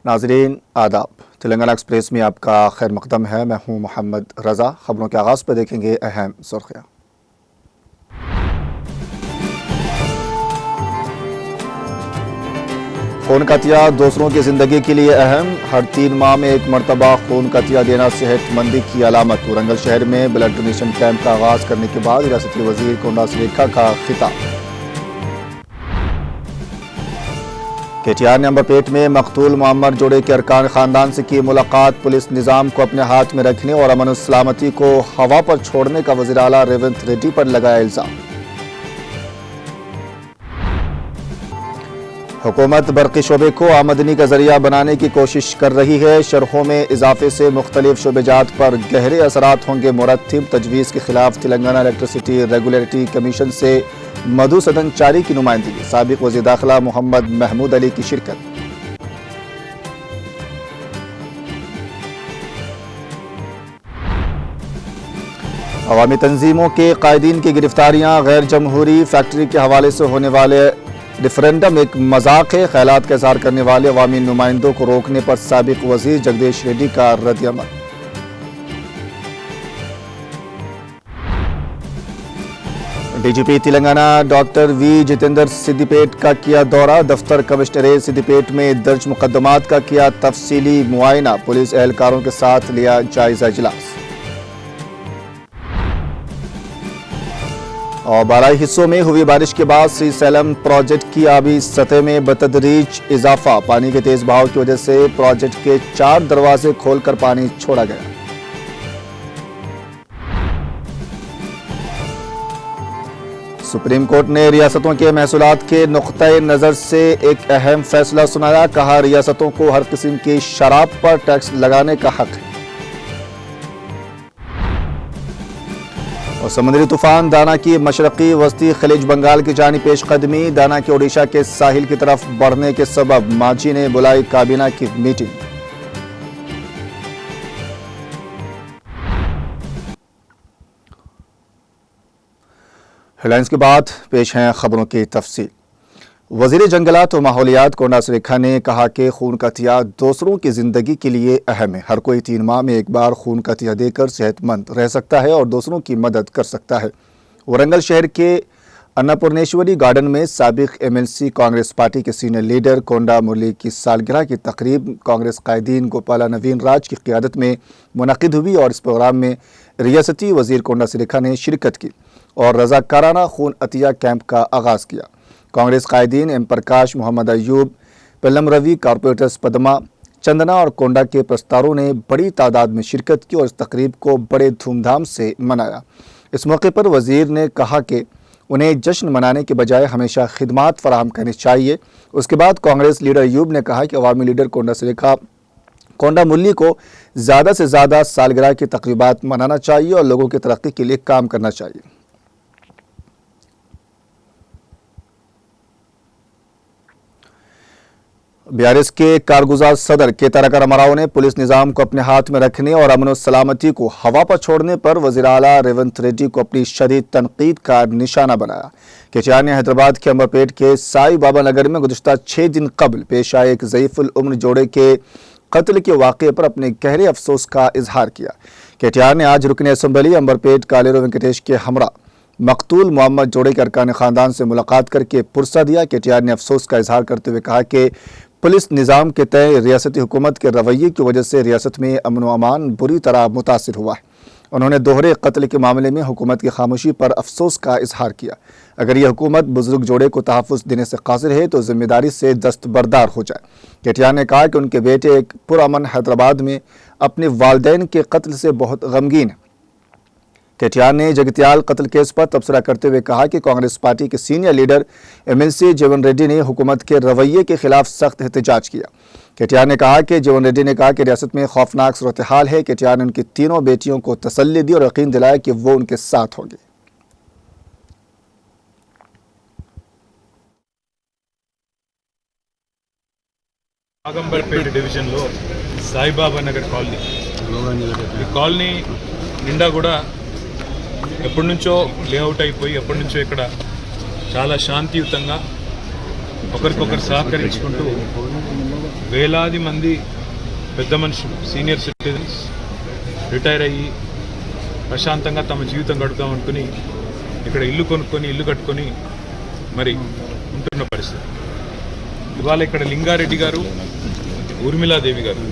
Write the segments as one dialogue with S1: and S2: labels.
S1: नाज़रीन आदाब, तेलंगाना एक्सप्रेस में आपका खैर मकदम है। मैं हूं मोहम्मद रज़ा। खबरों के आगाज़ पर देखेंगे अहम सुर्खियाँ। खून का अतिया दूसरों की ज़िंदगी के लिए अहम। हर 3 माह में एक मरतबा खून का अतिया देना सेहतमंदी की अलामत। वरंगल शहर में ब्लड डोनेशन कैंप का आगाज़ करने के बाद रियासती वज़ीर कोंडा सुरेखा का खिताब। केटीआर ने अंबरपेट में मकतूल मुअम्मर जोड़े के अरकान खानदान से की मुलाकात। पुलिस निज़ाम को अपने हाथ में रखने और अमन और सलामती को हवा पर छोड़ने का वज़ीर आला रेवंत रेड्डी पर लगाया इल्ज़ाम। हुकूमत बरक़ी शोबे को आमदनी का जरिया बनाने की कोशिश कर रही है। शरहों में इजाफे से मुख्तलिफ शोबेजात पर गहरे असरात होंगे मुरत्तिब। तजवीज़ के खिलाफ तेलंगाना इलेक्ट्रिसिटी रेगुलेटरी कमीशन से मधु सदन चारी की नुमाइंदगी। साबिक वज़ीर दाखिला मोहम्मद महमूद अली की शिरकत। अवामी तंजीमों के कायदीन की गिरफ्तारियां। गैर जमहूरी फैक्ट्री के हवाले से होने वाले रेफरेंडम एक मजाक है। ख्यालात का इज़हार करने वाले अवामी नुमाइंदों को रोकने पर साबिक वज़ीर जगदीश रेड्डी का रद्द-ए-अमल। DGP Telangana doctor V Jitendra Siddipet का किया दौरा। दफ्तर कमिश्नरेट सिद्दीपेट में दर्ज मुकदमात का किया तफसीली मुआयना। पुलिस एहलकारों के साथ लिया जायजा इजलास। और बालाई हिस्सों में हुई बारिश के बाद श्रीशैलम प्रोजेक्ट की आबी सतह में बतदरीज इजाफा। पानी के तेज बहाव की वजह से प्रोजेक्ट के 4 दरवाजे खोलकर पानी छोड़ा गया। सुप्रीम कोर्ट ने रियासतों के महसूलात के नुक्ते नज़र से एक अहम फैसला सुनाया। कहा, रियासतों को हर किस्म की शराब पर टैक्स लगाने का हक है। और समुद्री तूफान दाना की मशरकी वस्ती खलीज बंगाल की जानी पेशकदमी। दाना के ओडिशा के साहिल की तरफ बढ़ने के सबब मांझी ने बुलाई काबीना की मीटिंग। हेडलाइंस के बाद पेश हैं खबरों की तफसील। वज़ीर जंगलात व माहौलियात कोंडा सुरेखा ने कहा कि खून का अतिया दूसरों की ज़िंदगी के लिए अहम है। हर कोई 3 माह में एक बार खून का अतिया देकर सेहतमंद रह सकता है और दूसरों की मदद कर सकता है। वरंगल शहर के अन्नपूर्णेश्वरी गार्डन में साबिक MLC कांग्रेस पार्टी के सीनियर लीडर कोंडा मुरली की सालगिरह की तकरीब कांग्रेस कायदीन गोपाला नवीन राज की क़ियादत में मुनक़िद हुई और इस प्रोग्राम में रियासती वज़ीर कोंडा सुरेखा ने शिरकत की और रज़ाकाराना खून अतिया कैंप का आगाज़ किया। कांग्रेस कायदीन एम प्रकाश, मोहम्मद अयूब, पेल्लम रवि, कारपोरेटर्स पदमा, चंदना और कोंडा के प्रस्तारों ने बड़ी तादाद में शिरकत की और इस तकरीब को बड़े धूमधाम से मनाया। इस मौके पर वज़ीर ने कहा कि उन्हें जश्न मनाने के बजाय हमेशा खिदमात फराहम करनी चाहिए। उसके बाद कांग्रेस लीडर अयूब ने कहा कि अवामी लीडर कोंडा सुरेखा कोंडा मुरली को ज़्यादा से ज़्यादा सालगिरह की तकरीबात मनाना चाहिए और लोगों की तरक्की के लिए काम करना चाहिए। BRS के कारगुजार सदर के तारका रामाराव ने पुलिस निज़ाम को अपने हाथ में रखने और अमन और सलामती को हवा पर छोड़ने पर वज़ीर आला रेवंत रेड्डी को अपनी शदीद तनकीद का निशाना बनाया। केटीआर ने हैदराबाद के अंबरपेट के साई बाबा नगर में गुज़िश्ता 6 दिन कबल पेश आए एक ज़ईफ़ुल उम्र जोड़े के कत्ल के वाक़े पर अपने गहरे अफसोस का इजहार किया। केटीआर ने आज रुकन असम्बली अंबरपेट कालेरो वेंकटेश के हमरा मकतूल मोहम्मद जोड़े के अरकान खानदान से मुलाकात करके पुरसा दिया। केटीआर ने अफसोस का इजहार करते हुए कहा कि पुलिस निज़ाम के तय रियासती हुकूमत के रवैये की वजह से रियासत में अमन व अमान बुरी तरह मुतासिर हुआ है। उन्होंने दोहरे कत्ल के मामले में हुकूमत की खामोशी पर अफसोस का इजहार किया। अगर यह हुकूमत बुजुर्ग जोड़े को तहफ़्फ़ुज़ देने से कासिर है तो जिम्मेदारी से दस्तबरदार हो जाए। केटीआर ने कहा कि उनके बेटे एक पुरअमन हैदराबाद में अपने वालिदैन के कत्ल से बहुत गमगीन है। केटीआर ने जगत्याल कत्ल केस पर तबसरा करते हुए कहा कि कांग्रेस पार्टी के सीनियर लीडर MLC जीवन रेड्डी ने हुकूमत के रवैये के खिलाफ सख्त एहतजाज किया। केटीआर ने कहा कि जीवन रेड्डी ने कहा कि रियासत में खौफनाक सूरत हाल है। केटीआर ने उनकी तीनों बेटियों को तसल्ली दी और यकीन दिलाया कि वो उनके साथ होंगे।
S2: నాగంబర్పేట డివిజన్లో సాయిబాబా నగర్ కాలనీ ఈ కాలనీ నిండా కూడా ఎప్పటి నుంచో లేఅవుట్ అయిపోయి ఎప్పటి నుంచో ఇక్కడ చాలా శాంతియుతంగా ఒకరికొకరు సహకరించుకుంటూ వేలాది మంది పెద్ద మనుషులు సీనియర్ సిటిజన్స్ రిటైర్ అయ్యి ప్రశాంతంగా తమ జీవితం గడుపుతాం అనుకుని ఇక్కడ ఇల్లు కొనుక్కొని ఇల్లు కట్టుకొని మరి ఉంటున్న పరిస్థితి. ఇవాళ ఇక్కడ లింగారెడ్డి గారు, ఊర్మిళాదేవి గారు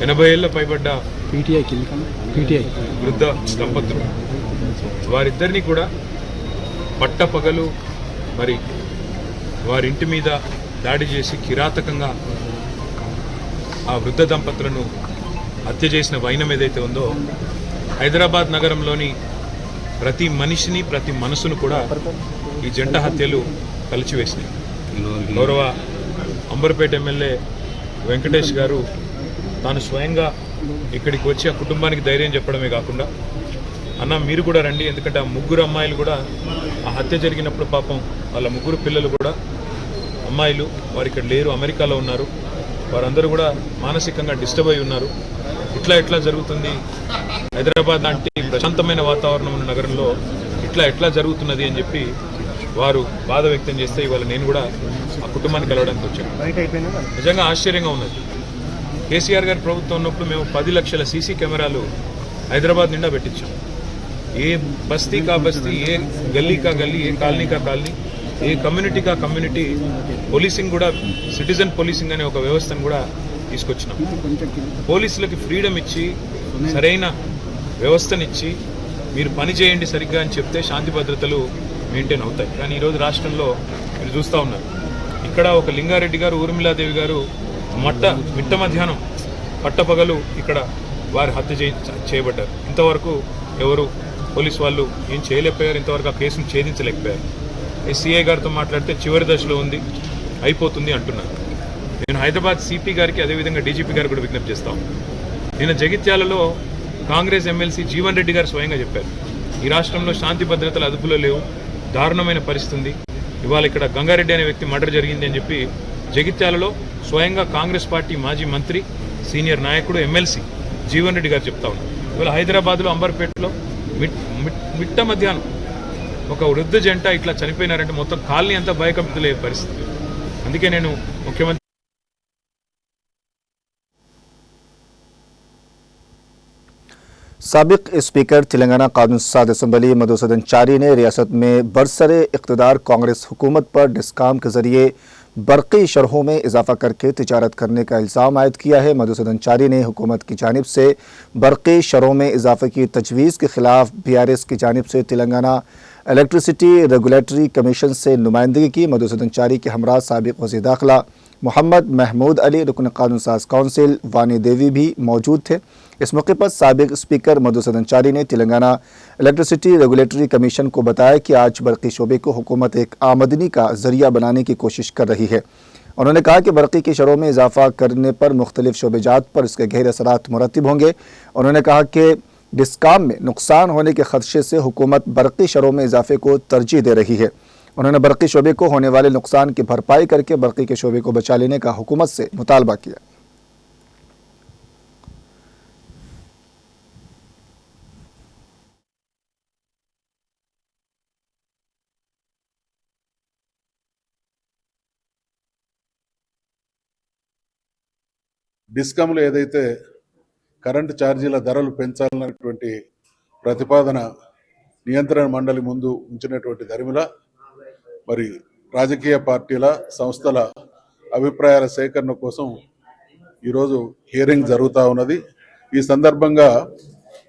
S2: 80 ఏళ్ళ పైబడ్డ వృద్ధ దంపతులు, వారిద్దరినీ కూడా పట్టపగలు మరి వారింటి మీద దాడి చేసి కిరాతకంగా ఆ వృద్ధ దంపతులను హత్య చేసిన వైనం ఏదైతే ఉందో హైదరాబాద్ నగరంలోని ప్రతి మనిషిని, ప్రతి మనసును కూడా ఈ జంట హత్యలు కలిచివేసినాయి. గౌరవ అంబర్పేట ఎమ్మెల్యే వెంకటేష్ గారు తాను స్వయంగా ఇక్కడికి వచ్చి ఆ కుటుంబానికి ధైర్యం చెప్పడమే కాకుండా, అన్న మీరు కూడా రండి, ఎందుకంటే ఆ ముగ్గురు అమ్మాయిలు కూడా ఆ హత్య జరిగినప్పుడు పాపం వాళ్ళ ముగ్గురు పిల్లలు కూడా అమ్మాయిలు, వారు ఇక్కడ లేరు, అమెరికాలో ఉన్నారు, వారందరూ కూడా మానసికంగా డిస్టర్బ్ అయి ఉన్నారు. ఇట్లా జరుగుతుంది, హైదరాబాద్ లాంటి ప్రశాంతమైన వాతావరణం ఉన్న నగరంలో ఎట్లా జరుగుతున్నది అని చెప్పి వారు బాధ వ్యక్తం చేస్తే ఇవాళ నేను కూడా ఆ కుటుంబాన్ని కలవడానికి వచ్చాను. నిజంగా ఆశ్చర్యంగా ఉన్నది. కేసీఆర్ గారి ప్రభుత్వం ఉన్నప్పుడు మేము 10 లక్షల సీసీ కెమెరాలు హైదరాబాద్ నిండా పెట్టించాం. ఏ బస్తీ కా బస్తీ, ఏ గల్లీ కా గల్లీ, ఏ కాలనీ కా కాలనీ, ఏ కమ్యూనిటీ కా కమ్యూనిటీ పోలీసింగ్ కూడా, సిటిజన్ పోలీసింగ్ అనే ఒక వ్యవస్థను కూడా తీసుకొచ్చినాం. పోలీసులకి ఫ్రీడమ్ ఇచ్చి, సరైన వ్యవస్థనిచ్చి, మీరు పని చేయండి సరిగ్గా అని చెప్తే శాంతి భద్రతలు మెయింటైన్ అవుతాయి. కానీ ఈరోజు రాష్ట్రంలో మీరు చూస్తూ ఉన్నారు, ఇక్కడ ఒక లింగారెడ్డి గారు, ఊర్మిళాదేవి గారు మిట్ట మధ్యాహ్నం పట్టపగలు ఇక్కడ వారి హత్య చేయబడ్డారు. ఇంతవరకు ఎవరు పోలీసు వాళ్ళు ఏం చేయలేకపోయారు, ఇంతవరకు ఆ కేసును ఛేదించలేకపోయారు. సిఐ గారితో మాట్లాడితే చివరి దశలో ఉంది, అయిపోతుంది అంటున్నారు. నేను హైదరాబాద్ సిపి గారికి, అదేవిధంగా డీజీపీ గారికి కూడా విజ్ఞప్తి చేస్తాం. నిన్న జగిత్యాలలో కాంగ్రెస్ ఎమ్మెల్సీ జీవన్ రెడ్డి గారు స్వయంగా చెప్పారు, ఈ రాష్ట్రంలో శాంతి భద్రతలు అదుపులో లేవు, దారుణమైన పరిస్థితి ఉంది. ఇవాళ ఇక్కడ గంగారెడ్డి అనే వ్యక్తి మర్డర్ జరిగింది అని చెప్పి జగిత్యాలలో స్వయంగా కాంగ్రెస్ పార్టీ మాజీ మంత్రి, సీనియర్ నాయకుడు, ఎమ్మెల్సీ జీవన్ రెడ్డి గారు చెప్తా ఉన్నారు. ఇవాళ హైదరాబాద్లో అంబర్పేటలో మిట్ట మధ్యాహ్నం ఒక వృద్ధ జంట ఇట్లా చనిపోయినారంటే మొత్తం కాలనీ అంతా భయకంపితులే పరిస్థితి. అందుకే నేను ముఖ్యమంత్రి
S1: साबिक स्पीकर तेलंगाना कानून साज असम्बली मधुसूदन चारी ने रियासत में बरसरे इक़्तिदार कांग्रेस हुकूमत पर डिस्काम के जरिए बरक़ी शरहों में इजाफा करके तिजारत करने का इल्ज़ाम आयद किया है। मधुसूदन चारी ने हुकूमत की जानिब से बरक़ी शरहों में इजाफे की तजवीज़ के ख़िलाफ़ BRS की जानिब से तेलंगाना इलेक्ट्रिसिटी रेगुलेटरी कमीशन से नुमाइंदगी की। मधुसूदन चारी के हमरा साबिक वज़ीर दाखिला मोहम्मद महमूद अली, रुकन कानून साज काउंसिल वानी देवी भी मौजूद थे। इस मौके पर साबिक स्पीकर मधुसूदन चारी ने तेलंगाना इलेक्ट्रिसिटी रेगुलेटरी कमीशन को बताया कि आज बरक़ी शोबे को हुकूमत एक आमदनी का जरिया बनाने की कोशिश कर रही है। उन्होंने कहा कि बरक़ी की शरों में इजाफा करने पर मुख्तलिफ शोबेजात पर इसके गहरे असरात मुरतब होंगे। उन्होंने कहा कि डिस्काम में नुकसान होने के खदशे से हुकूमत बरक़ी शरों में इजाफे को तरजीह दे रही है। उन्होंने बरक़ी शोबे को होने वाले नुकसान की भरपाई करके बरक़ी के शोबे को बचा लेने का हुकूमत से मुतालबा किया।
S3: డిస్కమ్లు ఏదైతే కరెంటు ఛార్జీల ధరలు పెంచాలన్నటువంటి ప్రతిపాదన నియంత్రణ మండలి ముందు ఉంచినటువంటి దరిమిల మరి రాజకీయ పార్టీల సంస్థల అభిప్రాయాల సేకరణ కోసం ఈరోజు హియరింగ్ జరుగుతూ ఉన్నది. ఈ సందర్భంగా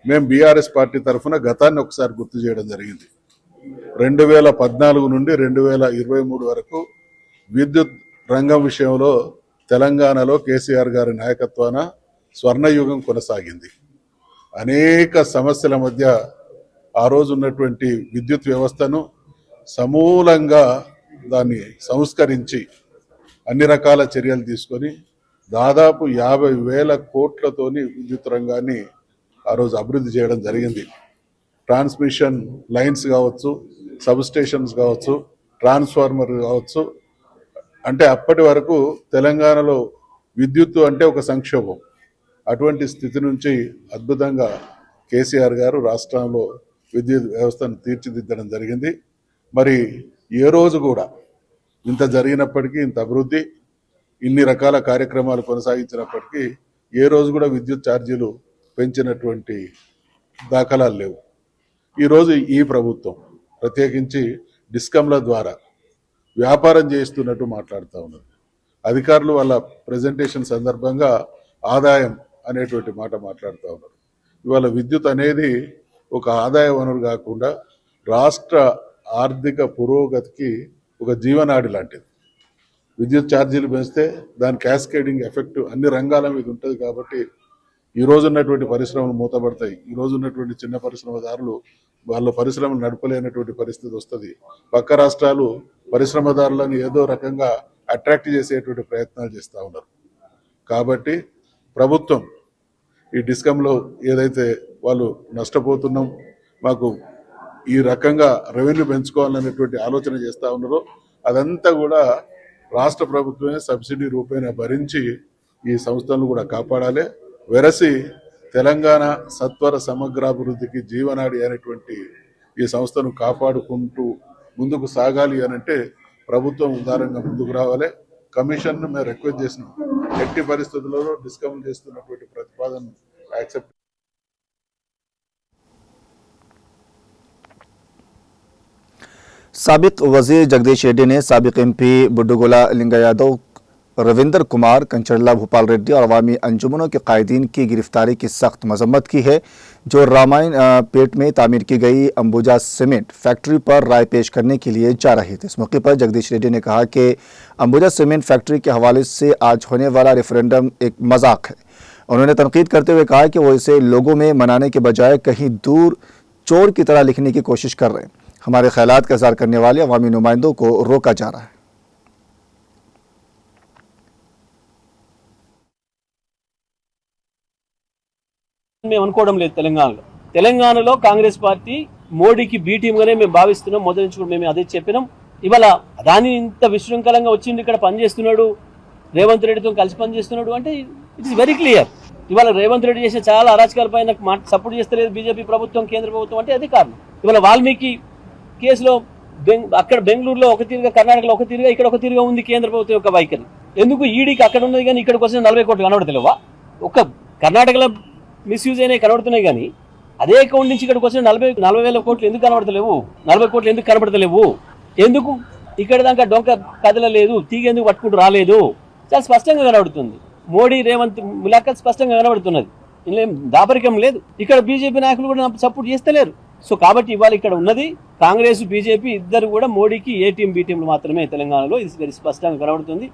S3: మేము బీఆర్ఎస్ పార్టీ తరఫున గతాన్ని ఒకసారి గుర్తు చేయడం జరిగింది. 2014 నుండి 2023 వరకు విద్యుత్ రంగం విషయంలో తెలంగాణలో కేసీఆర్ గారి నాయకత్వాన స్వర్ణయుగం కొనసాగింది. అనేక సమస్యల మధ్య ఆ రోజు ఉన్నటువంటి విద్యుత్ వ్యవస్థను సమూలంగా దాన్ని సంస్కరించి అన్ని రకాల చర్యలు తీసుకొని దాదాపు 50,000 కోట్లతోని విద్యుత్ రంగాన్ని ఆ రోజు అభివృద్ధి చేయడం జరిగింది. ట్రాన్స్మిషన్ లైన్స్ కావచ్చు, సబ్ స్టేషన్స్ కావచ్చు, ట్రాన్స్ఫార్మర్ కావచ్చు. అంటే అప్పటి వరకు తెలంగాణలో విద్యుత్తు అంటే ఒక సంక్షోభం. అటువంటి స్థితి నుంచి అద్భుతంగా కేసీఆర్ గారు రాష్ట్రంలో విద్యుత్ వ్యవస్థను తీర్చిదిద్దడం జరిగింది. మరి ఏ రోజు కూడా ఇంత జరిగినప్పటికీ, ఇంత అభివృద్ధి ఇన్ని రకాల కార్యక్రమాలు కొనసాగించినప్పటికీ ఏ రోజు కూడా విద్యుత్ ఛార్జీలు పెంచినటువంటి దాఖలాలు లేవు. ఈరోజు ఈ ప్రభుత్వం ప్రత్యేకించి డిస్కంల ద్వారా వ్యాపారం చేస్తున్నట్టు మాట్లాడుతూ ఉన్నది. అధికారులు వాళ్ళ ప్రజెంటేషన్ సందర్భంగా ఆదాయం అనేటువంటి మాట మాట్లాడుతూ ఉన్నారు. ఇవాళ విద్యుత్ అనేది ఒక ఆదాయ వనరు కాకుండా రాష్ట్ర ఆర్థిక పురోగతికి ఒక జీవనాడి లాంటిది. విద్యుత్ ఛార్జీలు పెంచితే దాని క్యాస్కేడింగ్ ఎఫెక్ట్ అన్ని రంగాల మీద ఉంటుంది. కాబట్టి ఈ రోజు ఉన్నటువంటి పరిశ్రమలు మూతపడతాయి. ఈ రోజు ఉన్నటువంటి చిన్న పరిశ్రమదారులు వాళ్ళ పరిశ్రమలు నడపలేనటువంటి పరిస్థితి వస్తుంది. పక్క రాష్ట్రాలు పరిశ్రమదారులను ఏదో రకంగా అట్రాక్ట్ చేసేటువంటి ప్రయత్నాలు చేస్తూ ఉన్నారు. కాబట్టి ప్రభుత్వం ఈ డిస్కంలో ఏదైతే వాళ్ళు నష్టపోతున్నాం, మాకు ఈ రకంగా రెవెన్యూ పెంచుకోవాలనేటువంటి ఆలోచన చేస్తూ ఉన్నారో అదంతా కూడా రాష్ట్ర ప్రభుత్వమే సబ్సిడీ రూపేణా భరించి ఈ సంస్థలను కూడా కాపాడాలి. వెరసి తెలంగాణ సత్వర సమగ్రాభివృద్ధికి జీవనాడి అనేటువంటి ఈ సంస్థను కాపాడుకుంటూ ముందుకు సాగాలి అనంటే ప్రభుత్వం ఉదారంగా ముందుకు రావాలి. కమిషన్ మేము రిక్వెస్ట్ చేసినాం, ఎట్టి పరిస్థితులలో డిస్కౌంట్ చేస్తున్నటువంటి ప్రతిపాదన యాక్సెప్ట్.
S1: साबिक वजीर जगदीश रेड्डी ने साबिक एमपी बुड्डूगोला लिंगा यादव, रविंदर कुमार, कंचरला भूपाल रेड्डी और अवामी अंजुमनों के कायदीन की गिरफ्तारी की सख्त मजम्मत की है, जो रामायण पेट में तामीर की गई अंबुजा सीमेंट फैक्ट्री पर राय पेश करने के लिए जा रहे थे। इस मौके पर जगदीश रेड्डी ने कहा कि अंबुजा सीमेंट फैक्ट्री के हवाले से आज होने वाला रेफरेंडम एक मजाक है। उन्होंने तनकीद करते हुए कहा कि वो इसे लोगों में मनाने के बजाय कहीं दूर चोर की तरह लिखने की कोशिश कर रहे हैं। हमारे ख्यालात का इज़हार करने वाले अवामी नुमाइंदों को रोका जा रहा है।
S4: మేము అనుకోవడం లేదు. తెలంగాణలో కాంగ్రెస్ పార్టీ మోడీకి బి టీమ్ గానే మేము భావిస్తున్నాం. మొదటి నుంచి కూడా మేము అదే చెప్పినాం. ఇవాళ దాని ఇంత విశృంఖలంగా వచ్చింది, ఇక్కడ పనిచేస్తున్నాడు, రేవంత్ రెడ్డితో కలిసి పనిచేస్తున్నాడు అంటే ఇట్ ఇస్ వెరీ క్లియర్. ఇవాళ రేవంత్ రెడ్డి చేసే చాలా అరాచకాల పైన సపోర్ట్ చేస్తలేదు బీజేపీ ప్రభుత్వం, కేంద్ర ప్రభుత్వం అంటే అది కారణం. ఇవాళ వాల్మీకి కేసులో అక్కడ బెంగళూరులో ఒక తీరుగా, కర్ణాటకలో ఒక తీరుగా, ఇక్కడ ఒక తీరుగా ఉంది కేంద్ర ప్రభుత్వం యొక్క వైఖరి. ఎందుకు ఈడీకి అక్కడ ఉన్నది కానీ ఇక్కడికి వచ్చిన 40 కోట్లు కనబడతలేవా? ఒక కర్ణాటకలో మిస్యూజ్ అయినా కనబడుతున్నాయి కానీ అదే అకౌంట్ నుంచి ఇక్కడికి వచ్చిన 40,000 కోట్లు ఎందుకు కనబడతలేవు? 40 కోట్లు ఎందుకు కనబడతలేవు? ఎందుకు ఇక్కడ దాకా డొంక కదలలేదు? తీగ ఎందుకు పట్టుకుంటూ రాలేదు? చాలా స్పష్టంగా కనబడుతుంది. మోడీ రేవంత్ ములాఖత్ స్పష్టంగా కనబడుతున్నది. ఇందులో దాపరికం లేదు. ఇక్కడ బీజేపీ నాయకులు కూడా సపోర్ట్ చేస్తలేరు. సో కాబట్టి ఇవాళ ఇక్కడ ఉన్నది కాంగ్రెస్ బీజేపీ ఇద్దరు కూడా మోడీకి ఏ టీం బి టీంలు మాత్రమే తెలంగాణలో. ఇది వెరీ స్పష్టంగా కనబడుతుంది.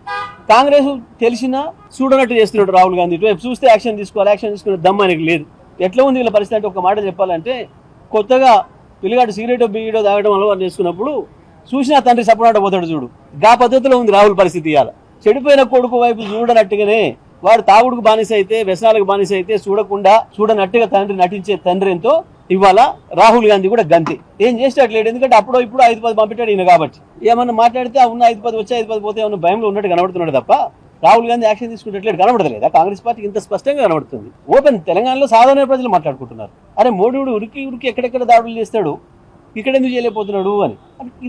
S4: కాంగ్రెస్ తెలిసినా చూడనట్టు చేస్తున్నాడు రాహుల్ గాంధీ. చూస్తే యాక్షన్ తీసుకోవాలి, యాక్షన్ తీసుకునే దమ్ ఆయనకి లేదు. ఎట్లా ఉంది వీళ్ళ పరిస్థితి అంటే ఒక మాట చెప్పాలంటే, కొత్తగా పిల్లగాడు సిగరెట్ బీడో తాగడం అలవాటు చేసుకున్నప్పుడు చూసినా తండ్రి సపనాట పోతాడు చూడు, గా పద్ధతిలో ఉంది రాహుల్ పరిస్థితి. ఇవాళ చెడిపోయిన కొడుకు వైపు చూడనట్టుగానే వాడు తాగుడుకు బానిస అయితే, వ్యసనాలకు బానిస అయితే చూడనట్టుగా తండ్రి నటించే తండ్రి ఎంతో ఇవాళ రాహుల్ గాంధీ కూడా గంతే. ఏం చేసేటట్లేడు. ఎందుకంటే అప్పుడో ఇప్పుడు 5-10 పంపించాడు ఈయన కాబట్టి. ఏమన్నా మాట్లాడితే ఉన్న 5-10 వచ్చి 5-10 పోతే ఏమన్నా భయంలో ఉన్నట్టు కనబడుతున్నాడు తప్ప రాహుల్ గాంధీ యాక్షన్ తీసుకున్నట్లేదు కనబడతలేదా? కాంగ్రెస్ పార్టీకి ఇంత స్పష్టంగా కనబడుతుంది. ఓపెన్ తెలంగాణలో సాధారణ ప్రజలు మాట్లాడుకుంటున్నారు, అరే మోడీ ఉరికి ఎక్కడెక్కడ దాడులు చేస్తాడు, ఇక్కడ ఎందుకు చేయలేకపోతున్నాడు అని.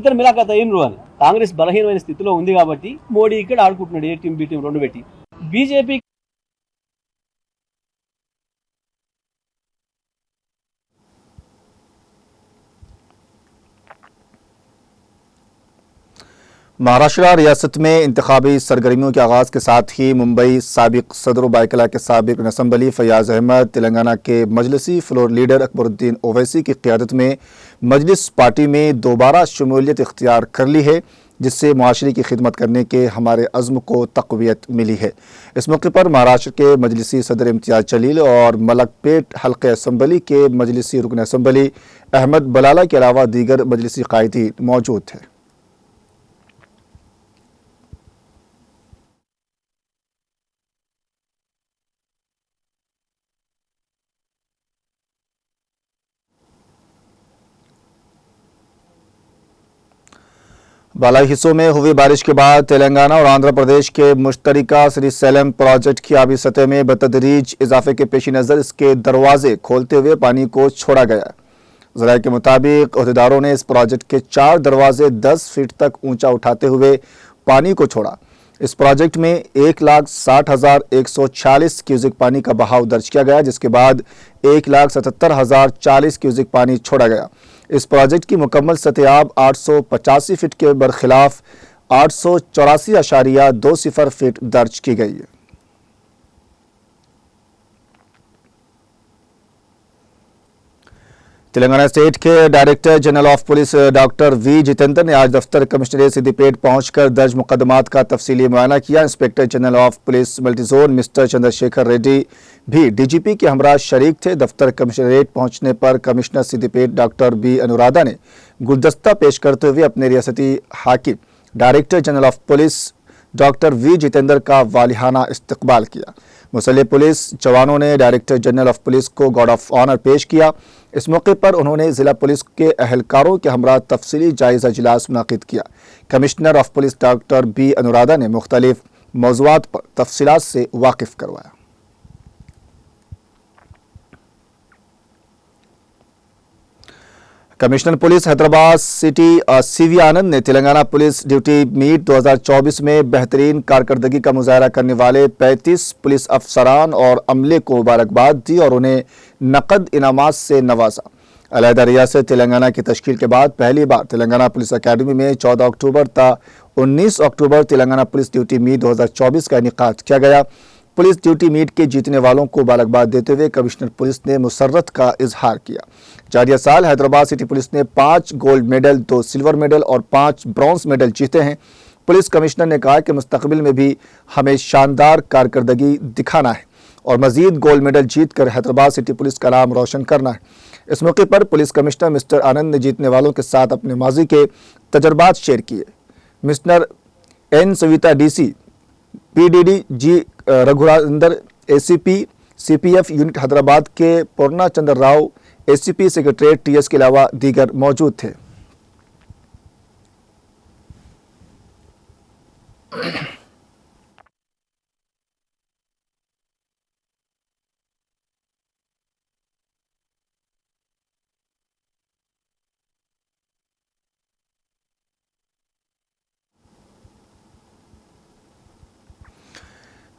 S4: ఇతర మిలాఖత్ అయినరు అని. కాంగ్రెస్ బలహీనమైన స్థితిలో ఉంది కాబట్టి మోడీ ఇక్కడ ఆడుకుంటున్నాడు ఏ టీం బి టీం రెండు పెట్టి. బీజేపీ
S1: महाराष्ट्र रियासत में इंतखाबी सरगर्मियों के आगाज़ के साथ ही मुंबई साबिक सदर बाइकला के साबिक असम्बली फयाज अहमद, तेलंगाना के मजलिसी फ्लोर लीडर अकबरुद्दीन ओवैसी की क़ियादत में मजलिस पार्टी में दोबारा शमूलियत इख्तियार कर ली है, जिससे मुआशरे की खिदमत करने के हमारे अज़्म को तक़वियत मिली है। इस मौके पर महाराष्ट्र के मजलिसी सदर इम्तियाज़ जलील और मलकपेट हल्के असम्बली के मजलिसी रुकन असम्बली अहमद बलाला के अलावा दीगर मजलिसी कायदीन मौजूद थे। बालाई हिस्सों में हुई बारिश के बाद तेलंगाना और आंध्र प्रदेश के मुश्तरका श्रीशैलम प्रोजेक्ट की आबी सतह में बतदरीज इजाफे के पेश नज़र इसके दरवाजे खोलते हुए पानी को छोड़ा गया। ज़राए के मुताबिक अहदेदारों ने इस प्रोजेक्ट के 4 दरवाजे 10 फीट तक ऊंचा उठाते हुए पानी को छोड़ा। इस प्रोजेक्ट में 1,60,146 क्यूसेक पानी का बहाव दर्ज किया गया, जिसके बाद 1,77,040 क्यूसेक पानी छोड़ा गया। इस प्रोजेक्ट की मुकम्मल सतह 885 फीट के बरखिलाफ 884.20 फीट दर्ज की गई है। तेलंगाना स्टेट के director general of police doctor V Jitendra ने आज दफ्तर कमिश्नरेट सिद्दीपेट पहुंचकर दर्ज मुकदमात का तफसीली मुआयना किया। Inspector general of police multi zone mister Chandrashekar Reddy भी डीजीपी के हमरा शरीक थे। दफ्तर कमिश्नरेट पहुंचने पर commissioner Siddipet doctor B Anuradha ने गुलदस्ता पेश करते हुए अपने रियासती हाकिम director general of police doctor V Jitender का वालिहाना इस्तकबाल किया। मुसल्ह पुलिस जवानों ने डायरेक्टर जनरल ऑफ पुलिस को गार्ड ऑफ ऑनर पेश किया। इस मौके पर उन्होंने जिला पुलिस के अहलकारों के हमरा तफसीली जायजा इजलास मुनाकिद किया। Commissioner of police doctor B Anuradha ने मुख्तलिफ मौज़ूआत पर तफसीलात से वाकिफ करवाया। Commissioner police Hyderabad city CV Anand ने तेलंगाना पुलिस ड्यूटी मीट 2024 में बेहतरीन कारकर्दगी का मुजाहरा करने वाले 35 पुलिस अफसरान और अमले को मुबारकबाद दी और उन्हें नकद इनामात से नवाजा। अलहदा रियासत तेलंगाना की तश्कील के बाद पहली बार तेलंगाना पुलिस अकेडमी में 14 अक्टूबर ता 19 अक्टूबर तेलंगाना पुलिस ड्यूटी मीट 2024 का इनेकाद किया गया। पुलिस ड्यूटी मीट के जीतने वालों को मुबारकबाद देते हुए कमिश्नर पुलिस ने मुसर्रत का इजहार किया। जारिया साल हैदराबाद सिटी पुलिस ने 5 गोल्ड मेडल, 2 सिल्वर मेडल और 5 ब्रॉन्ज मेडल जीते हैं। पुलिस कमिश्नर ने कहा कि मुस्तकबिल में भी हमें शानदार कारकर्दगी दिखाना है और मजीद गोल्ड मेडल जीतकर हैदराबाद सिटी पुलिस का नाम रोशन करना है। इस मौके पर पुलिस कमिश्नर मिस्टर आनंद ने जीतने वालों के साथ अपने माजी के तजर्बात शेयर किए। Mister N Savitha DC PDD G Raghurander ACP CPF unit Hyderabad के Purna Chandra Rao ACP secretariat TS के अलावा दीगर मौजूद थे।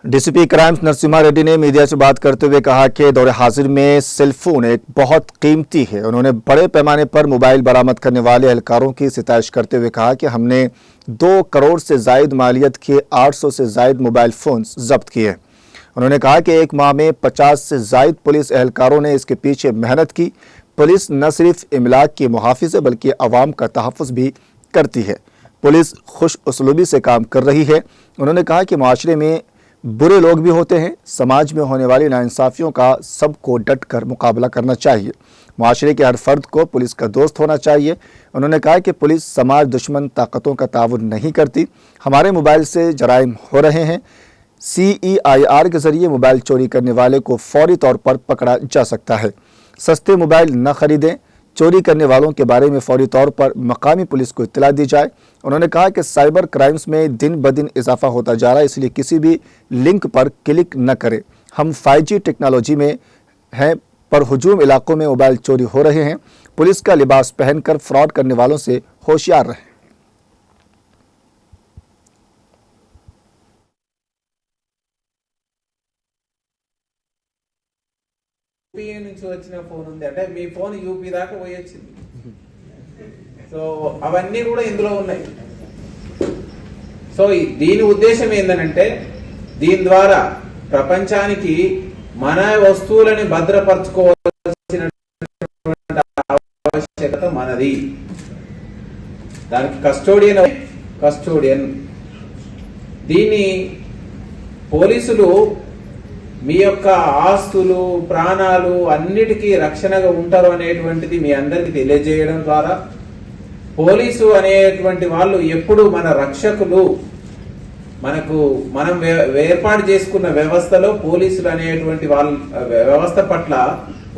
S1: डीसीपी क्राइम्स नरसिम्हा रेड्डी ने मीडिया से बात करते हुए कहा कि दौरे हाजिर में सेलफोन एक बहुत कीमती है। उन्होंने बड़े पैमाने पर मोबाइल बरामद करने वाले एहलकारों की सिताइश करते हुए कहा कि हमने 2 करोड़ से जायद मालियत के 800 से जायद मोबाइल फोन्स जब्त किए। उन्होंने कहा कि एक माह में 50 से जायद पुलिस एहलकारों ने इसके पीछे मेहनत की। पुलिस न सिर्फ इमलाक की मुहाफिज है बल्कि अवाम का तहफ़्फ़ुज़ भी करती है। पुलिस खुश उसलूबी से काम कर रही है। उन्होंने कहा कि माशरे में बुरे लोग भी होते हैं। समाज में होने वाली नाइंसाफ़ियों का सबको डट कर मुकाबला करना चाहिए। माशरे के हर फर्द को पुलिस का दोस्त होना चाहिए। उन्होंने कहा कि पुलिस समाज दुश्मन ताकतों का ताउन नहीं करती। हमारे मोबाइल से जराइम हो रहे हैं। CEIR के जरिए मोबाइल चोरी करने वाले को फौरी तौर पर पकड़ा जा सकता है। सस्ते मोबाइल न खरीदें। चोरी करने वालों के बारे में फौरी तौर पर मकामी पुलिस को इत्तला दी जाए। उन्होंने कहा कि साइबर क्राइम्स में दिन ब दिन इजाफा होता जा रहा है, इसलिए किसी भी लिंक पर क्लिक न करें। हम 5G टेक्नोलॉजी में हैं पर हुजूम इलाकों में मोबाइल चोरी हो रहे हैं। पुलिस का लिबास पहनकर फ्रॉड करने वालों से होशियार रहें।
S5: యూపీఏ నుంచి వచ్చిన ఫోన్ ఉంది అంటే మీ ఫోన్ యూపీ దాకా పోయొచ్చింది. సో అవన్నీ కూడా ఇందులో ఉన్నాయి. సో దీని ఉద్దేశం ఏంటంటే దీని ద్వారా ప్రపంచానికి మన వస్తువులని భద్రపరచుకోవాల్సిన ఆవశ్యకత మనది. దానికి కస్టోడియన్ దీన్ని పోలీసులు మీ యొక్క ఆస్తులు ప్రాణాలు అన్నిటికీ రక్షణగా ఉంటారు అనేటువంటిది మీ అందరికీ తెలియజేయడం ద్వారా పోలీసు అనేటువంటి వాళ్ళు ఎప్పుడు మన రక్షకులు. మనం ఏర్పాటు చేసుకున్న వ్యవస్థలో పోలీసులు అనేటువంటి వాళ్ళ వ్యవస్థ పట్ల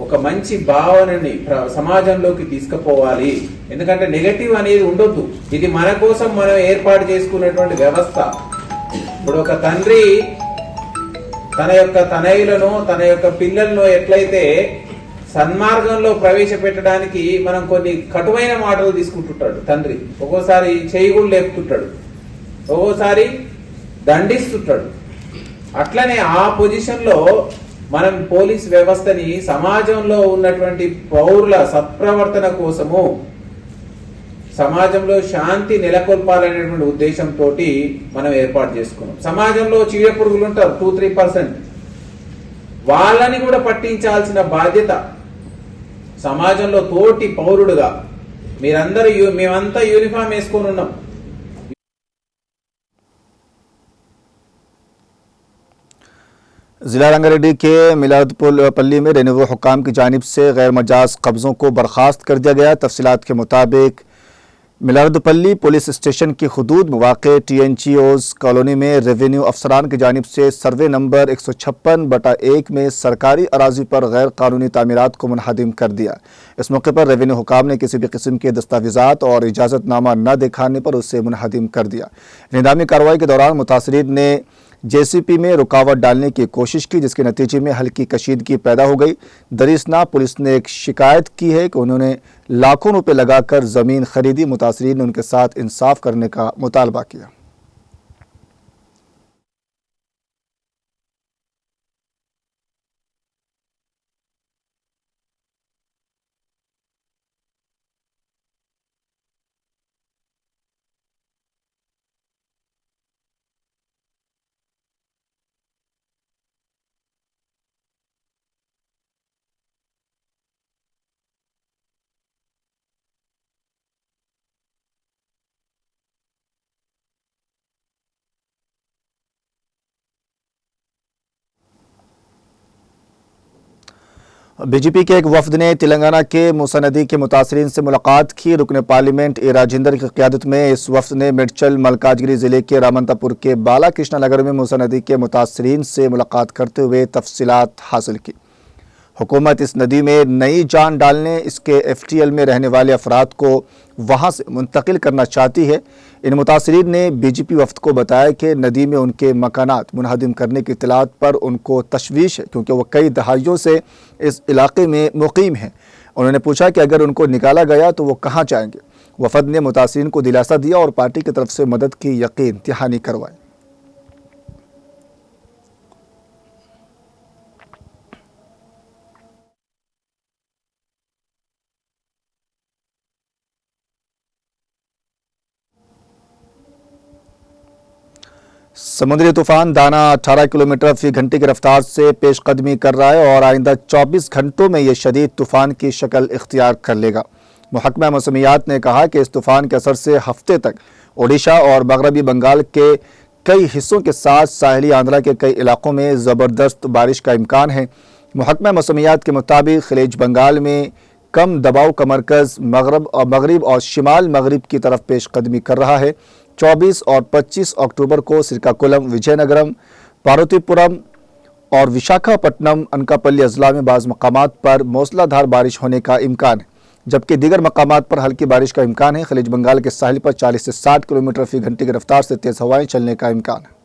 S5: ఒక మంచి భావనని సమాజంలోకి తీసుకుపోవాలి. ఎందుకంటే నెగటివ్ అనేది ఉండొద్దు. ఇది మన కోసం మనం ఏర్పాటు చేసుకున్నటువంటి వ్యవస్థ. ఇప్పుడు ఒక తండ్రి తన యొక్క తనయులను తన యొక్క పిల్లలను ఎట్లయితే సన్మార్గంలో ప్రవేశపెట్టడానికి మనం కొన్ని కటువైన మాటలు తీసుకుంటుంటాడు తండ్రి. ఒక్కోసారి చేయి కూడా లేపుతుంటాడు, ఒక్కోసారి దండిస్తుంటాడు. అట్లనే ఆ పొజిషన్లో మనం పోలీస్ వ్యవస్థని సమాజంలో ఉన్నటువంటి పౌరుల సత్ప్రవర్తన కోసము, సమాజంలో శాంతి నెలకొల్పాలనేటువంటి ఉద్దేశంతో మనం ఏర్పాటు చేసుకున్నాం. సమాజంలో చీడపురుగులు ఉంటారు 2-3%, వాళ్ళని కూడా పట్టించాల్సిన బాధ్యత సమాజంలో తోటి పౌరుడుగా మేమంతా యూనిఫామ్ వేసుకొని ఉన్నాం.
S1: जिला रंगारेड्डी के मिलादपल्ली में रेवेन्यू हुकाम की जानिब से गैर मजाज कब्ज़ों को बर्खास्त कर दिया गया। तफसीलात के मुताबिक मिलादपल्ली पुलिस स्टेशन की हदूद में वाक़ TNGOs कॉलोनी में रेवेन्यू अफसरान की जानिब से सर्वे नंबर 156/1 में सरकारी अराजी पर गैर कानूनी तामीरात को मुनहदिम कर दिया। इस मौके पर रेवेन्यू हुकाम ने किसी भी किस्म के दस्तावेज़ात और इजाज़तनामा न दिखाने पर उसे मुनहदिम कर दिया। निदामी कार्रवाई के दौरान मुतासरीन ने JCP में रुकावट डालने की कोशिश की, जिसके नतीजे में हल्की कशीदगी पैदा हो गई। दरिसना पुलिस ने एक शिकायत की है कि उन्होंने लाखों रुपए लगाकर ज़मीन खरीदी। मुतासरीन ने उनके साथ इंसाफ करने का मुतालबा किया। बीजेपी के एक वफद ने तेलंगाना के मूसा नदी के मुतासरीन से मुलाकात की। रुकन पार्लियामेंट ए राजेंद्र की क़यादत में इस वफद ने मेडचल मलकाजगिरी ज़िले के रामंतापुर के बाला कृष्णा नगर में मूसा नदी के मुतासरीन से मुलाकात करते हुए तफसीलात हासिल की। हुकूमत इस नदी में नई जान डालने, इसके FTL में रहने वाले अफराद को वहाँ से मुंतकिल करना चाहती है। इन मुतासरीन ने BJP वफद को बताया कि नदी में उनके मकानात मुनहदिम करने की इत्तलात पर उनको तशवीश है, क्योंकि वो कई दहाइयों से इस इलाके में मुकीम हैं। उन्होंने पूछा कि अगर उनको निकाला गया तो वो कहाँ जाएंगे। वफद ने मुतासरीन को दिलासा दिया और पार्टी की तरफ से मदद की यकीन दहानी करवाई। समुद्री तूफान दाना 18 किलोमीटर फी घंटे की रफ्तार से पेशकदमी कर रहा है और आइंदा 24 घंटों में यह शदीद तूफान की शक्ल इख्तियार कर लेगा। महकमा मौसमियात ने कहा कि इस तूफान के असर से हफ्ते तक ओडिशा और मगरबी बंगाल के कई हिस्सों के साथ साहिली आंध्रा के कई इलाकों में ज़बरदस्त बारिश का इम्कान है। महकमा मौसमियात के मुताबिक खलीज बंगाल में कम दबाव का मरकज़ मगरब और शिमाल मगरब की तरफ पेशकदमी कर रहा है। 24 और 25 अक्टूबर को श्रीकाकुलम, विजयनगरम, पार्वतीपुरम और विशाखापट्टनम, अनकापल्ली अजला में बाज़ मकामात पर मूसलाधार बारिश होने का इम्कान है, जबकि दीगर मकामात पर हल्की बारिश का इम्कान है। खलीज बंगाल के साहिल पर 40 से 60 किलोमीटर फी घंटे की रफ्तार से तेज़ हवाएं चलने का इम्कान है।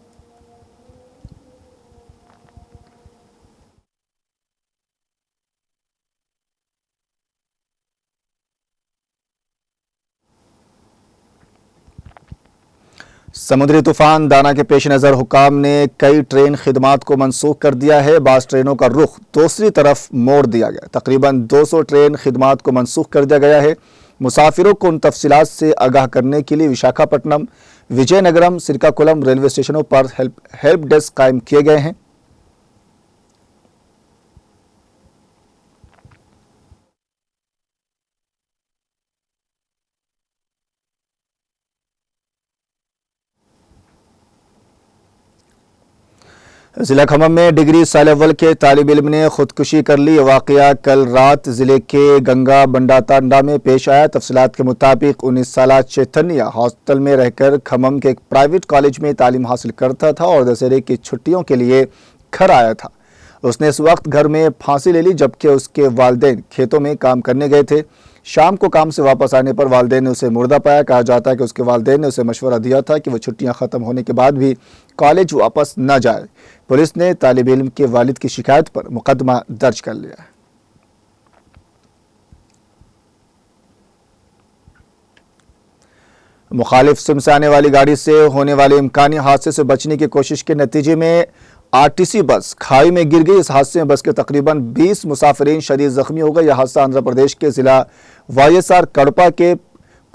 S1: समुद्री तूफान दाना के पेश नज़र हुकाम ने कई ट्रेन खिदमात को मनसूख कर दिया है। बाज़ ट्रेनों का रुख दूसरी तरफ मोड़ दिया गया। तकरीबन 200 ट्रेन खिदमात को मनसूख कर दिया गया है। मुसाफिरों को उन तफसीलात से आगाह करने के लिए विशाखापट्टनम, विजयनगरम, श्रीकाकुलम रेलवे स्टेशनों पर हेल्प डेस्क कायम किए गए हैं। जिला खम्मम में डिग्री साल अव्वल के तालिब इल्म ने खुदकुशी कर ली। वाक़या कल रात जिले के गंगा बंडातांडा में पेश आया। तफसीलात के मुताबिक 19 साला चैतन्या हॉस्टल में रहकर खम्मम के एक प्राइवेट कॉलेज में तालीम हासिल करता था और दशहरे की छुट्टियों के लिए घर आया था। उसने इस वक्त घर में फांसी ले ली, जबकि उसके वालिदैन खेतों में काम करने गए थे। शाम को काम से वापस आने पर वालिदैन ने उसे मुर्दा पाया। कहा जाता है कि उसके वालिदैन ने उसे मशवरा दिया था कि वह छुट्टियां ख़त्म होने के बाद भी कॉलेज वापस न जाए। पुलिस ने तालिब इल्म के वालिद की शिकायत पर मुकदमा दर्ज कर लिया है। मुखालिफ सिम से आने वाली गाड़ी से होने वाले इम्कानी हादसे से बचने की कोशिश के नतीजे में आरटीसी बस खाई में गिर गई। इस हादसे में बस के तकरीबन 20 मुसाफिरीन शदीद जख्मी हो गए। यह हादसा आंध्र प्रदेश के जिला वाईएसआर कड़पा के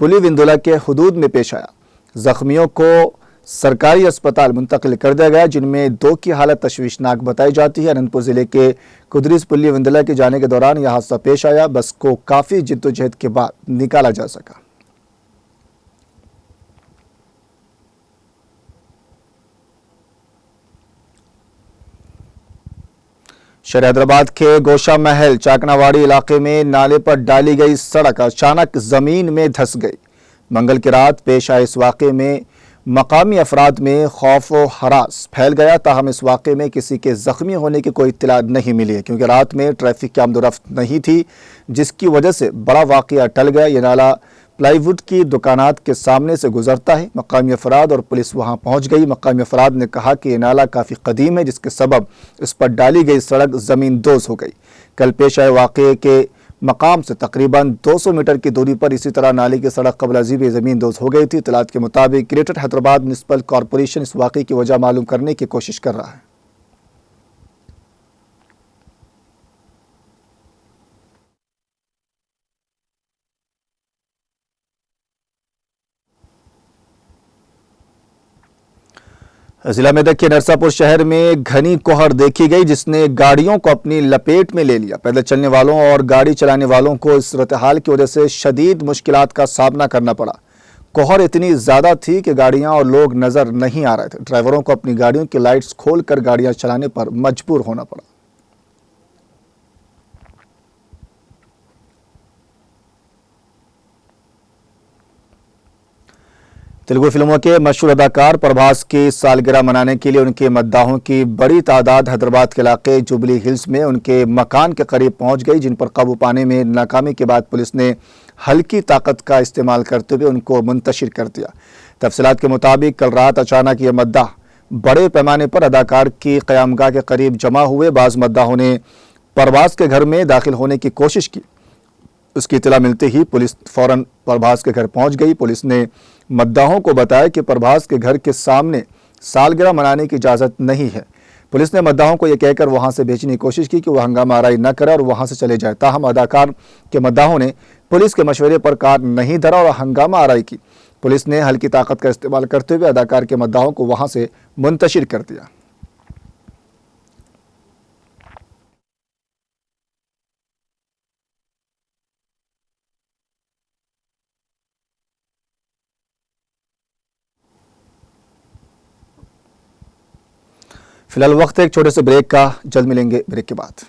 S1: पुलिविंदुला के हुदूद में पेश आया। जख्मियों को सरकारी अस्पताल मुंतकिल कर दिया गया, जिनमें 2 की हालत तशवीशनाक बताई जाती है। अनंतपुर जिले के कुदरीस पुलिविंदुला के जाने के दौरान यह हादसा पेश आया। बस को काफी जिद्दोजहद के बाद निकाला जा सका। शहर हैदराबाद के गोशा महल चाकनावाड़ी इलाके में नाले पर डाली गई सड़क अचानक जमीन में धंस गई। मंगल की रात पेश आए इस वाक़े में मकामी अफराद में खौफ व हरास फैल गया। ताहम इस वाक़े में किसी के जख्मी होने की कोई इत्तला नहीं मिली है, क्योंकि रात में ट्रैफिक की आमदोरफ्त नहीं थी, जिसकी वजह से बड़ा वाक़या टल गया। ये नाला प्लाईवुड की दुकानात के सामने से गुजरता है। मकामी अफराद और पुलिस वहां पहुंच गई। मकामी अफराद ने कहा कि ये नाला काफ़ी कदीम है, जिसके सबब इस पर डाली गई सड़क ज़मीन दोज़ हो गई। कल पेश आए वाक़े के मकाम से तकरीबन 200 मीटर की दूरी पर इसी तरह नाले की सड़क कबल अजीब ज़मीन दोज़ हो गई थी। इत्तलात के मुताबिक ग्रेटर हैदराबाद म्युनिसिपल कॉरपोरेशन इस वाक़े की वजह मालूम करने की कोशिश कर रहा है। जिला मेदक के नरसापुर शहर में घनी कोहर देखी गई, जिसने गाड़ियों को अपनी लपेट में ले लिया। पैदल चलने वालों और गाड़ी चलाने वालों को इस सूरत-ए-हाल की वजह से शदीद मुश्किलात का सामना करना पड़ा। कोहर इतनी ज्यादा थी कि गाड़ियां और लोग नजर नहीं आ रहे थे। ड्राइवरों को अपनी गाड़ियों की लाइट्स खोलकर गाड़ियां चलाने पर मजबूर होना पड़ा। तेलुगु फिल्मों के मशहूर अदाकार प्रभास की सालगिरह मनाने के लिए उनके मद्दाहों की बड़ी तादाद हैदराबाद के इलाके जुबली हिल्स में उनके मकान के करीब पहुंच गई, जिन पर काबू पाने में नाकामी के बाद पुलिस ने हल्की ताकत का इस्तेमाल करते हुए उनको मुंतशिर कर दिया। तफसीलात के मुताबिक कल रात अचानक ये मद्दाह बड़े पैमाने पर अदाकार की क़यामगाह के करीब जमा हुए। बाज़ मद्दाहों ने प्रभास के घर में दाखिल होने की कोशिश की। उसकी इत्तला मिलते ही पुलिस फौरन प्रभास के घर पहुंच गई। पुलिस ने मद्दाहों को बताया कि प्रभास के घर के सामने सालगिरह मनाने की इजाज़त नहीं है। पुलिस ने मद्दाहों को यह कहकर वहां से भेजने की कोशिश की कि वह हंगामा आराई न करे और वहां से चले जाए। ताहम अदाकार के मद्दाहों ने पुलिस के मशवरे पर कार नहीं धरा और हंगामा आराई की। पुलिस ने हल्की ताकत का इस्तेमाल करते हुए अदाकार के मद्दाहों को वहां से मुंतशिर कर दिया। फिलहाल वक्त है एक छोटे से ब्रेक का, जल्द मिलेंगे ब्रेक के बाद।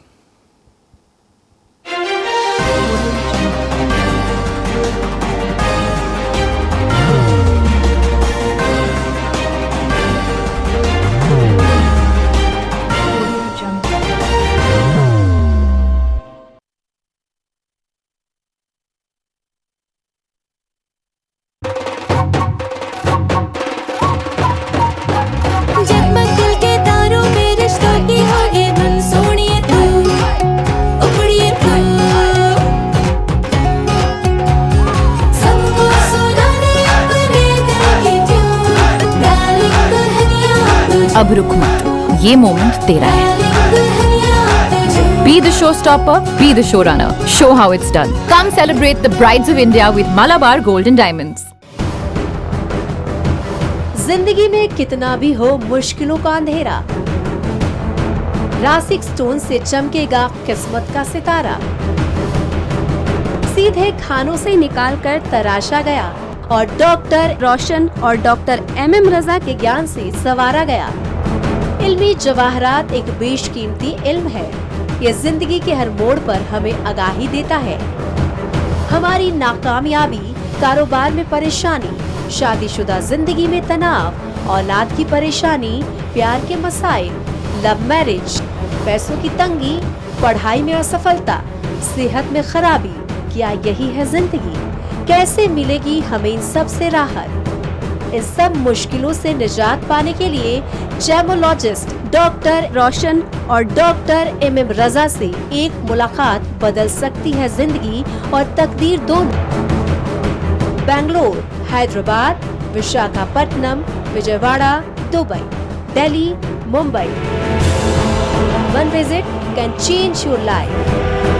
S6: अब रुक मत, ये मोमेंट तेरा है। Be the showstopper, be the showrunner. Show how it's done. Come celebrate the Brides of India with Malabar Gold and Diamonds.
S7: जिंदगी में कितना भी हो मुश्किलों का अंधेरा, रासिक स्टोन से चमकेगा किस्मत का सितारा। सीधे खानों से निकालकर तराशा गया और डॉक्टर रोशन और डॉक्टर MM रजा के ज्ञान से संवारा गया। इल्मी जवाहरात एक बेशकीमती इल्म है। ये जिंदगी के हर मोड़ पर हमें आगाही देता है। हमारी नाकामयाबी, कारोबार में परेशानी, शादीशुदा जिंदगी में तनाव, औलाद की परेशानी, प्यार के मसाइल, लव मैरिज, पैसों की तंगी, पढ़ाई में असफलता, सेहत में खराबी, क्या यही है जिंदगी? कैसे मिलेगी हमें इन सब से राहत? इन सब मुश्किलों से निजात पाने के लिए जेमोलॉजिस्ट डॉक्टर रोशन और डॉक्टर MM रजा से एक मुलाकात बदल सकती है जिंदगी और तकदीर दोनों। Bangalore, Hyderabad, Visakhapatnam, Vijayawada, Dubai, Delhi, Mumbai. One visit can change your life.